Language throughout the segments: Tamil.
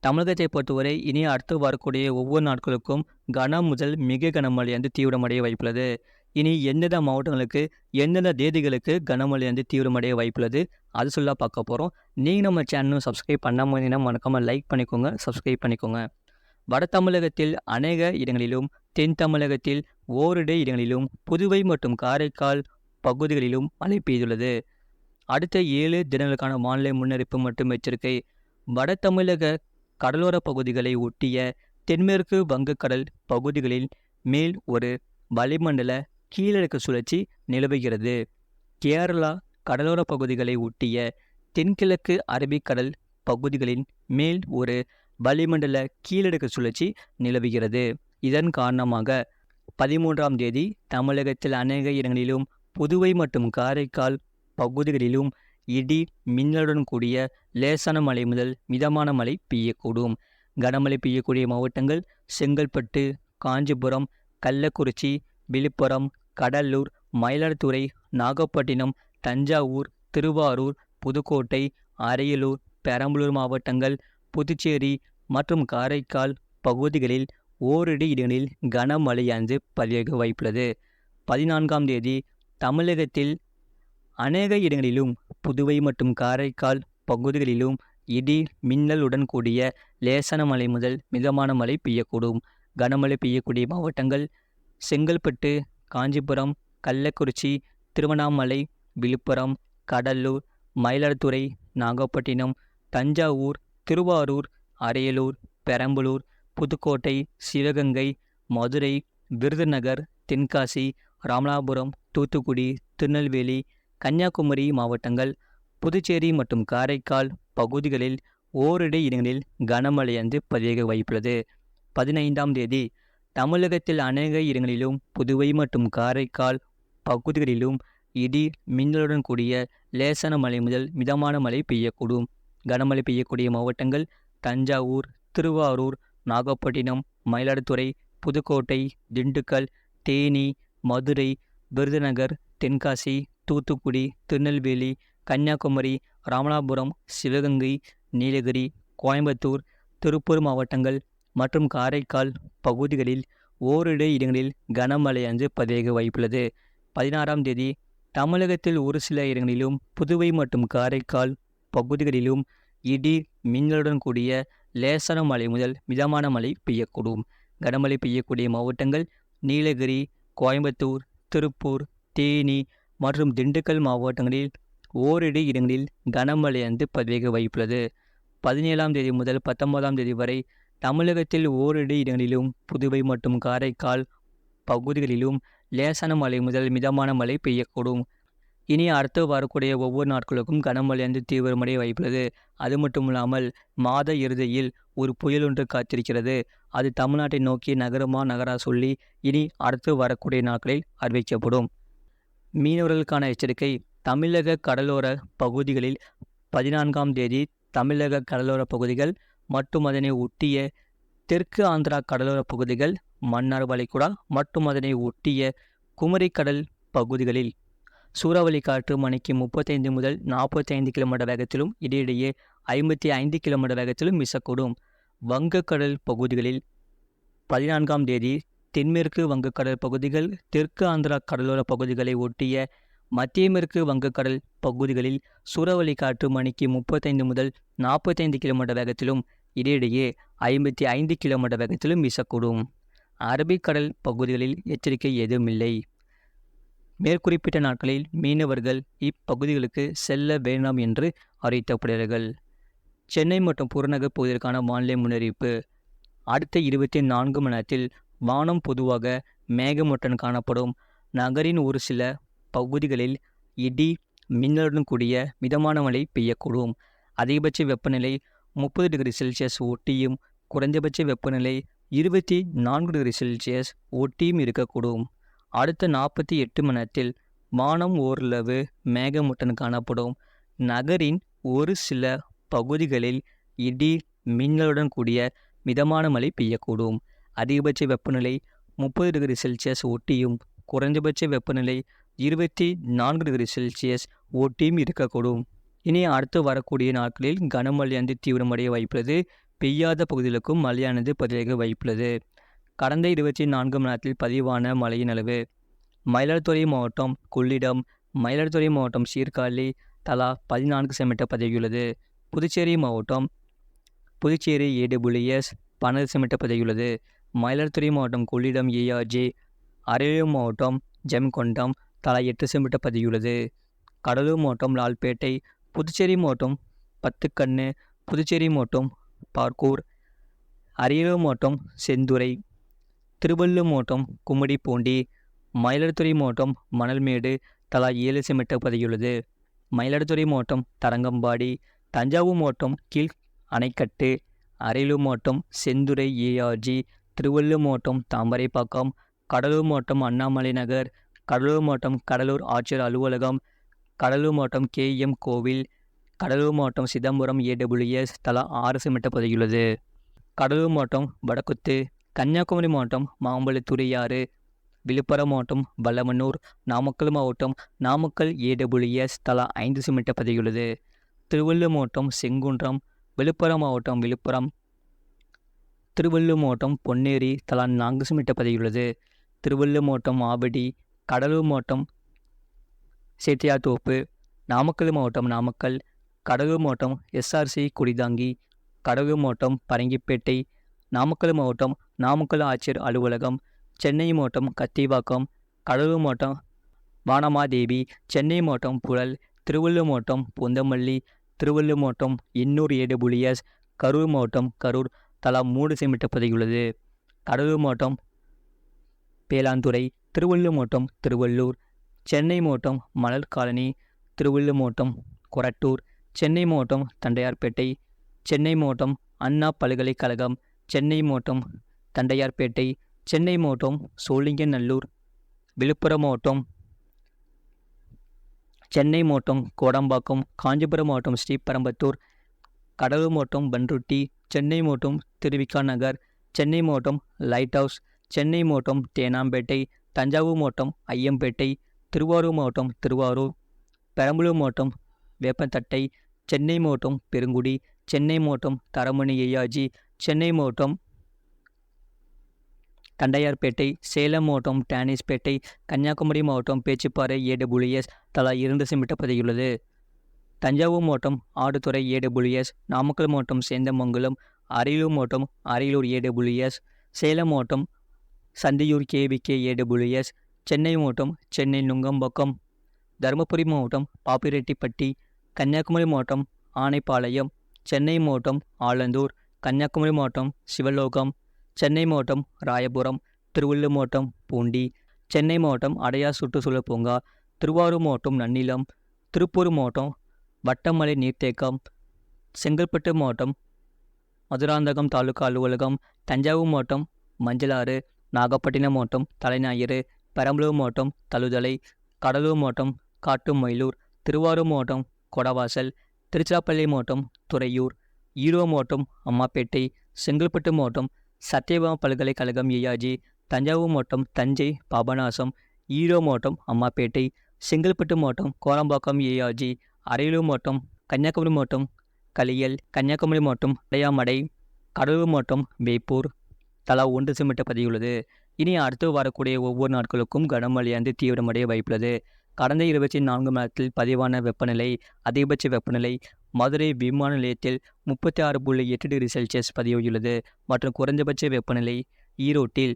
தமிழகத்தை பொறுத்தவரை இனி அடுத்து வரக்கூடிய ஒவ்வொரு நாட்களுக்கும் கனம் முதல் மிக கனமழை தீவிரமடைய வாய்ப்புள்ளது. இனி எந்தெந்த மாவட்டங்களுக்கு எந்தெந்த தேதிகளுக்கு கனமழை தீவிரமடைய வாய்ப்புள்ளது அது சொல்ல பார்க்க போகிறோம். நீங்கள் நம்ம சேனலும் சப்ஸ்கிரைப் பண்ணாமல் இருந்தீங்கன்னா மறக்காமல் லைக் பண்ணிக்கோங்க, சப்ஸ்கிரைப் பண்ணிக்கோங்க. வட தமிழகத்தில் அநேக இடங்களிலும், தென் தமிழகத்தில் ஓரிரு இடங்களிலும், புதுவை மற்றும் காரைக்கால் பகுதிகளிலும் மழை பெய்துள்ளது. அடுத்த 7 தினங்களுக்கான வானிலை முன்னறிப்பு மற்றும் எச்சரிக்கை. வட தமிழக கடலோர பகுதிகளை ஒட்டிய தென்மேற்கு வங்கக்கடல் பகுதிகளில் மேல் ஒரு வளிமண்டல கீழடுக்கு சுழற்சி நிலவுகிறது. கேரளா கடலோர பகுதிகளை ஒட்டிய தென்கிழக்கு அரபிக்கடல் பகுதிகளின் மேல் ஒரு வளிமண்டல கீழடுக்கு சுழற்சி நிலவுகிறது. இதன் காரணமாக 13ஆம் தேதி தமிழகத்தில் அநேக இடங்களிலும், புதுவை மற்றும் காரைக்கால் பகுதிகளிலும் இடி மின்னலுடன் கூடிய லேசான மழை முதல் மிதமான மழை பெய்யக்கூடும். கனமழை பெய்யக்கூடிய மாவட்டங்கள் செங்கல்பட்டு, காஞ்சிபுரம், கள்ளக்குறிச்சி, விழுப்புரம், கடலூர், மயிலாடுதுறை, நாகப்பட்டினம், தஞ்சாவூர், திருவாரூர், புதுக்கோட்டை, அரியலூர், பெரம்பலூர் மாவட்டங்கள், புதுச்சேரி மற்றும் காரைக்கால் பகுதிகளில் ஓரிரு இடங்களில் கனமழையானது பதிவாக வாய்ப்புள்ளது. 14ஆம் தேதி தமிழகத்தில் அநேக இடங்களிலும், புதுவை மற்றும் காரைக்கால் பகுதிகளிலும் இடி மின்னலுடன் கூடிய லேசான மழை முதல் மிதமான மழை பெய்யக்கூடும். கனமழை பெய்யக்கூடிய மாவட்டங்கள் செங்கல்பட்டு, காஞ்சிபுரம், கள்ளக்குறிச்சி, திருவண்ணாமலை, விழுப்புரம், கடலூர், மயிலாடுதுறை, நாகப்பட்டினம், தஞ்சாவூர், திருவாரூர், அரியலூர், பெரம்பலூர், புதுக்கோட்டை, சிவகங்கை, மதுரை, விருதுநகர், தென்காசி, ராமநாதபுரம், தூத்துக்குடி, திருநெல்வேலி, கன்னியாகுமரி மாவட்டங்கள், புதுச்சேரி மற்றும் காரைக்கால் பகுதிகளில் ஓரிரு இடங்களில் கனமழை பதிவாக வாய்ப்புள்ளது. 15ஆம் தேதி தமிழகத்தில் அநேக இடங்களிலும், புதுவை மற்றும் காரைக்கால் பகுதிகளிலும் இடி மின்னலுடன் கூடிய லேசான மழை முதல் மிதமான மழை பெய்யக்கூடும். கனமழை பெய்யக்கூடிய மாவட்டங்கள் தஞ்சாவூர், திருவாரூர், நாகப்பட்டினம், மயிலாடுதுறை, புதுக்கோட்டை, திண்டுக்கல், தேனி, மதுரை, விருதுநகர், தென்காசி, தூத்துக்குடி, திருநெல்வேலி, கன்னியாகுமரி, ராமநாதபுரம், சிவகங்கை, நீலகிரி, கோயம்புத்தூர், திருப்பூர் மாவட்டங்கள் மற்றும் காரைக்கால் பகுதிகளில் ஓரிரு இடங்களில் கனமழை பதிவாக வாய்ப்புள்ளது. 16ஆம் தேதி தமிழகத்தில் ஒரு சில இடங்களிலும், புதுவை மற்றும் காரைக்கால் பகுதிகளிலும் இடி மின்னலுடன் கூடிய லேசான மழை முதல் மிதமான மழை பெய்யக்கூடும். கனமழை பெய்யக்கூடிய மாவட்டங்கள் நீலகிரி, கோயம்புத்தூர், திருப்பூர், தேனி மற்றும் திண்டுக்கல் மாவட்டங்களில் ஓரிரு இடங்களில் கனமழை பதிவாக வாய்ப்புள்ளது. 17ஆம் தேதி முதல் 19ஆம் தேதி வரை தமிழகத்தில் ஓரிரு இடங்களிலும், புதுவை மற்றும் காரைக்கால் பகுதிகளிலும் லேசான மழை முதல் மிதமான மழை பெய்யக்கூடும். இனி அடுத்து வரக்கூடிய ஒவ்வொரு நாட்களுக்கும் கனமழை தீவிரமடைய வாய்ப்புள்ளது. அது மட்டும் இல்லாமல் மாத இறுதியில் ஒரு புயல் ஒன்று காத்திருக்கிறது. அது தமிழ்நாட்டை நோக்கி நகரா சொல்லி இனி அடுத்து வரக்கூடிய நாட்களில் அறிவிக்கப்படும். மீனவர்களுக்கான எச்சரிக்கை. தமிழக கடலோர பகுதிகளில் 14ஆம் தேதி தமிழக கடலோர பகுதிகள் மற்றும் அதனை ஒட்டிய தெற்கு ஆந்திரா கடலோர பகுதிகள், மன்னார் வளைகுடா மற்றும் அதனை ஒட்டிய குமரிக்கடல் பகுதிகளில் சூறாவளி காற்று மணிக்கு 35 முதல் 45 கிலோமீட்டர் வேகத்திலும், இடையிடையே 55 கிலோமீட்டர் வேகத்திலும் வீசக்கூடும். வங்கக்கடல் பகுதிகளில் 14ஆம் தேதி தென்மேற்கு வங்கக்கடல் பகுதிகள், தெற்கு ஆந்திரா கடலோர பகுதிகளை ஒட்டிய மத்திய மேற்கு வங்கக்கடல் பகுதிகளில் சூறாவளி காற்று மணிக்கு 35 முதல் 45 கிலோமீட்டர் வேகத்திலும், இடையிடையே 55 கிலோமீட்டர் வேகத்திலும் வீசக்கூடும். அரபிக்கடல் பகுதிகளில் எச்சரிக்கை எதுவுமில்லை. மேற்குறிப்பிட்ட நாட்களில் மீனவர்கள் இப்பகுதிகளுக்கு செல்ல வேண்டாம் என்று அறிவிக்கப்படுகிறார்கள். சென்னை மற்றும் புறநகர் பகுதிகளுக்கான வானிலை முன்னறிவிப்பு. அடுத்த 24 மணி நேரத்தில் வானம் பொதுவாக மேகமூட்டம் காணப்படும். நகரின் ஒரு சில பகுதிகளில் இடி மின்னலுடன் கூடிய மிதமான மழை பெய்யக்கூடும். அதிகபட்ச வெப்பநிலை 30 டிகிரி செல்சியஸ் ஒட்டியும், குறைந்தபட்ச வெப்பநிலை 24 டிகிரி செல்சியஸ் ஒட்டியும் இருக்கக்கூடும். அடுத்த 48 மணி நேரத்தில் வானம் ஓரளவு மேகமூட்டம் காணப்படும். நகரின் ஒரு சில பகுதிகளில் இடி மின்னலுடன் கூடிய மிதமான மழை பெய்யக்கூடும். அதிகபட்ச வெப்பநிலை 30 டிகிரி செல்சியஸ் ஒட்டியும், குறைந்தபட்ச வெப்பநிலை 24 டிகிரி செல்சியஸ் ஒட்டியும் இருக்கக்கூடும். இனி அடுத்து வரக்கூடிய நாட்களில் கனமழை தீவிரமடைய வாய்ப்புள்ளது. பெய்யாத பகுதிகளுக்கும் மழையானது பதிவாக வாய்ப்புள்ளது. கடந்த 24 மணி நேரத்தில் பதிவான மழையின் அளவு: மயிலாடுதுறை மாவட்டம் கொள்ளிடம், மயிலாடுதுறை மாவட்டம் சீர்காழி தலா 14 சென்டிமீட்டர் பதிவாகியுள்ளது. புதுச்சேரி மாவட்டம் புதுச்சேரி AWS 12 சென்டிமீட்டர் பதிவாகியுள்ளது. மயிலாடுதுறை மாவட்டம் கொள்ளிடம் ARJ, அரியலூர் மாவட்டம் ஜெயங்கொண்டம் தலா 8 சென்டிமீட்டர் பதிவாகியுள்ளது. கடலூர் மாவட்டம் லால்பேட்டை, புதுச்சேரி மாவட்டம் பத்துக்கண்ணு, புதுச்சேரி மாவட்டம் பார்க்கூர், அரியலூர் மாவட்டம் செந்துறை, திருவள்ளூர் மாவட்டம் கும்மிடிப்பூண்டி, மயிலாடுதுறை மாவட்டம் மணல்மேடு தலா 7 சென்டிமீட்டர் பதிவாகியுள்ளது. மயிலாடுதுறை மாவட்டம் தரங்கம்பாடி, தஞ்சாவூர் மாவட்டம் கீழ் அணைக்கட்டு, அரியலூர் மாவட்டம் செந்துறை ARG, திருவள்ளூர் மாவட்டம் தாமரைப்பாக்கம், கடலூர் மாவட்டம் அண்ணாமலை நகர், கடலூர் மாவட்டம் கடலூர் ஆட்சியர் அலுவலகம், கடலூர் மாவட்டம் KM கோவில், கடலூர் மாவட்டம் சிதம்பரம் AWS தலா 6 சென்டிமீட்டர் பதிவாகியுள்ளது. கடலூர் மாவட்டம் வடக்குத்து, கன்னியாகுமரி மாவட்டம் மாம்பழத்துறையாறு, விழுப்புரம் மாவட்டம் வல்லமனூர், நாமக்கல் மாவட்டம் நாமக்கல் AWS தலா 5 சென்டிமீட்டர் பதிவாகியுள்ளது. திருவள்ளூர் மாவட்டம் செங்குன்றம், விழுப்புரம் மாவட்டம் விழுப்புரம், திருவள்ளூர் மாவட்டம் பொன்னேரி தலா 4 சென்டிமீட்டர் பதிவாகியுள்ளது. திருவள்ளூர் மாவட்டம் ஆவடி, கடலூர் மாவட்டம் சேத்தியாத்தோப்பு, நாமக்கல் மாவட்டம் நாமக்கல், கடலூர் மாவட்டம் SRC குடிதாங்கி, கடலூர் மாவட்டம் பரங்கிப்பேட்டை, நாமக்கல் மாவட்டம் நாமக்கல் ஆட்சியர் அலுவலகம், சென்னை மாவட்டம் கத்திவாக்கம், கடலூர் மாவட்டம் வானமாதேவி, சென்னை மாவட்டம் புழல், திருவள்ளூர் மாவட்டம் பொந்தமல்லி, திருவள்ளூர் மாவட்டம் எண்ணூர் AWS, கரூர் மாவட்டம் கரூர் தலா 3 சென்டிமீட்டர் பதிவாகியுள்ளது. கடலூர் மாவட்டம் பேலாந்துறை, திருவள்ளூர் மாவட்டம் திருவள்ளூர், சென்னை மாவட்டம் மலர் காலனி, திருவள்ளூர் மாவட்டம் கொரட்டூர், சென்னை மாவட்டம் தண்டையார்பேட்டை, சென்னை மாவட்டம் அண்ணா பல்கலைக்கழகம், சென்னை மாவட்டம் தண்டையார்பேட்டை, சென்னை மாவட்டம் சோழிங்கநல்லூர், விழுப்புரம் மாவட்டம் சென்னை மாவட்டம் கோடம்பாக்கம், காஞ்சிபுரம் மாவட்டம் ஸ்ரீபெரும்புதூர், கடலூர் மாவட்டம் பண்ருட்டி, சென்னை மாவட்டம் திருவிக நகர், சென்னை மாவட்டம் லைட் ஹவுஸ், சென்னை மாவட்டம் தேனாம்பேட்டை, தஞ்சாவூர் மாவட்டம் ஐயம்பேட்டை, திருவாரூர் மாவட்டம் திருவாரூர், பெரம்பலூர் மாவட்டம் வேப்பந்தட்டை, சென்னை மாவட்டம் பெருங்குடி, சென்னை மாவட்டம் தரமணி ARG, சென்னை மாவட்டம் தண்டையார்பேட்டை, சேலம் மாவட்டம் டேனிஸ்பேட்டை, கன்னியாகுமரி மாவட்டம் பேச்சிப்பாறை AWS தலா 2 சென்டிமீட்டர் பதிவாகியுள்ளது. தஞ்சாவூர் மாவட்டம் ஆடுதுறை AWS, நாமக்கல் மாவட்டம் சேந்தமங்கலம், அரியலூர் மாவட்டம் அரியலூர் AWS, சேலம் மாவட்டம் சந்தியூர் KVK AWS, சென்னை மாவட்டம் சென்னை நுங்கம்பாக்கம், தருமபுரி மாவட்டம் பாப்பிரெட்டிப்பட்டி, கன்னியாகுமரி மாவட்டம் ஆனைப்பாளையம், சென்னை மாவட்டம் ஆலந்தூர், கன்னியாகுமரி மாவட்டம் சிவலோகம், சென்னை மாவட்டம் ராயபுரம், திருவள்ளூர் மாவட்டம் பூண்டி, சென்னை மாவட்டம் அடையார் சுற்றுச்சூழல் பூங்கா, திருவாரூர் மாவட்டம் நன்னிலம், திருப்பூர் மாவட்டம் வட்டமலை நீர்த்தேக்கம், செங்கல்பட்டு மாவட்டம் மதுராந்தகம் தாலுகா அலுவலகம், தஞ்சாவூர் மாவட்டம் மஞ்சளாறு, நாகப்பட்டினம் மாவட்டம் தலைஞாயிறு, பெரம்பலூர் மாவட்டம் தழுதலை, கடலூர் மாவட்டம் காட்டுமயிலூர், திருவாரூர் மாவட்டம் கொடவாசல், திருச்சிராப்பள்ளி மாவட்டம் துறையூர், ஈரோடு மாவட்டம் அம்மாப்பேட்டை, செங்கல்பட்டு மாவட்டம் சத்யபாமா பல்கலைக்கழகம் ARG, தஞ்சாவூர் மாவட்டம் தஞ்சை பாபநாசம், ஈரோடு மாவட்டம் அம்மாப்பேட்டை, செங்கல்பட்டு மாவட்டம் கோரம்பாக்கம் ARG, அரியலூர் மாவட்டம், கன்னியாகுமரி மாவட்டம் கலியல், கன்னியாகுமரி மாவட்டம் அடையாமடை, கடலூர் மாவட்டம் வேப்பூர் தலா 1 சென்டிமீட்டர் பதிவாகியுள்ளது. இனி அடுத்து வரக்கூடிய ஒவ்வொரு நாட்களுக்கும் கனமழையானது தீவிரமடைய வாய்ப்புள்ளது. கடந்த 24 மணி நேரத்தில் பதிவான வெப்பநிலை: அதிகபட்ச வெப்பநிலை மதுரை விமான நிலையத்தில் 36.8 டிகிரி செல்சியஸ் பதிவாகியுள்ளது மற்றும் குறைந்தபட்ச வெப்பநிலை ஈரோட்டில்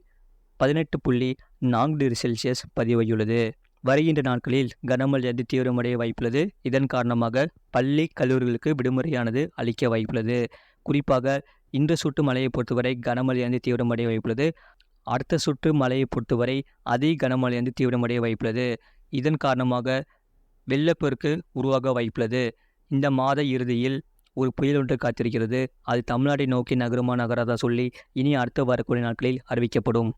18.4 டிகிரி செல்சியஸ் பதிவாகியுள்ளது. வருகின்ற நாட்களில் கனமழையானது தீவிரமடைய வாய்ப்புள்ளது. இதன் காரணமாக பள்ளி கல்லூரிகளுக்கு விடுமுறையானது அளிக்க வாய்ப்புள்ளது. குறிப்பாக இந்த சுற்று மழையை பொறுத்தவரை கனமழையானது தீவிரமடைய வாய்ப்புள்ளது. அடுத்த சுற்று மழையை பொறுத்தவரை அதிக கனமழையானது தீவிரமடைய வாய்ப்புள்ளது. இதன் காரணமாக வெள்ளப்பெருக்கு உருவாக வாய்ப்புள்ளது. இந்த மாத இறுதியில் ஒரு புயல் ஒன்று காத்திருக்கிறது. அது தமிழ்நாட்டை நோக்கி நகருமா நகராதா சொல்லி இனி அடுத்து வரக்கூடிய நாட்களில் அறிவிக்கப்படும்.